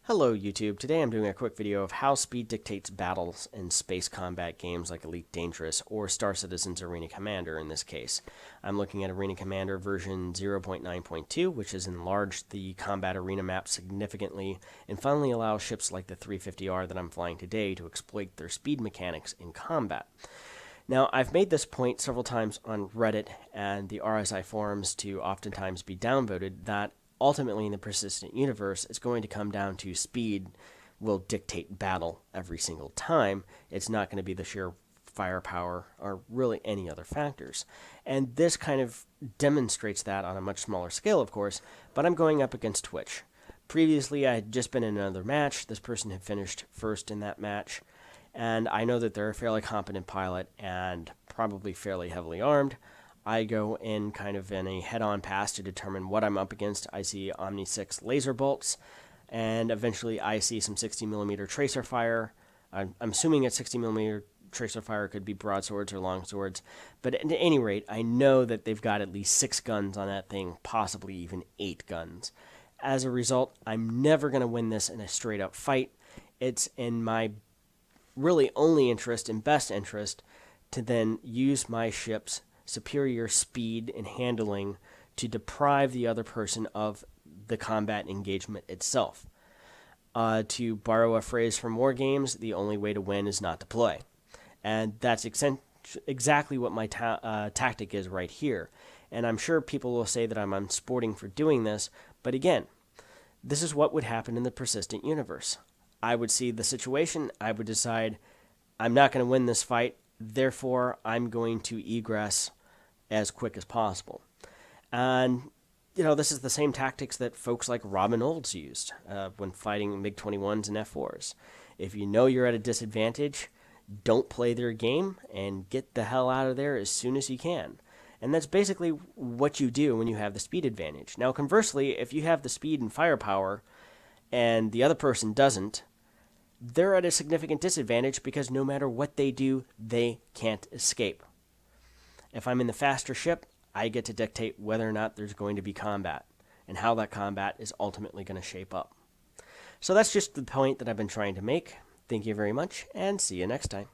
Hello YouTube, today I'm doing a quick video of how speed dictates battles in space combat games like Elite Dangerous or Star Citizen's Arena Commander in this case. I'm looking at Arena Commander version 0.9.2, which has enlarged the combat arena map significantly and finally allows ships like the 350R that I'm flying today to exploit their speed mechanics in combat. Now, I've made this point several times on Reddit and the RSI forums to oftentimes be downvoted that ultimately in the persistent universe, it's going to come down to speed will dictate battle every single time. It's not going to be the sheer firepower or really any other factors. And this kind of demonstrates that on a much smaller scale, of course, but I'm going up against Twitch. Previously, I had just been in another match. This person had finished first in that match, and I know that they're a fairly competent pilot and probably fairly heavily armed. I go in kind of in a head-on pass to determine what I'm up against. I see Omni 6 laser bolts, and eventually I see some 60mm tracer fire. I'm assuming at 60mm tracer fire could be broadswords or longswords, but at any rate, I know that they've got at least 6 guns on that thing, possibly even 8 guns. As a result, I'm never going to win this in a straight-up fight. It's in my really only interest and best interest to then use my ship's superior speed and handling to deprive the other person of the combat engagement itself. To borrow a phrase from war games, the only way to win is not to play. And that's exactly what my tactic is right here. And I'm sure people will say that I'm unsporting for doing this, but again, this is what would happen in the persistent universe. I would see the situation, I would decide, I'm not going to win this fight, therefore I'm going to egress as quick as possible. And, this is the same tactics that folks like Robin Olds used when fighting MiG-21s and F-4s. If you know you're at a disadvantage, don't play their game and get the hell out of there as soon as you can. And that's basically what you do when you have the speed advantage. Now, conversely, if you have the speed and firepower and the other person doesn't, they're at a significant disadvantage because no matter what they do, they can't escape. If I'm in the faster ship, I get to dictate whether or not there's going to be combat and how that combat is ultimately going to shape up. So that's just the point that I've been trying to make. Thank you very much, and see you next time.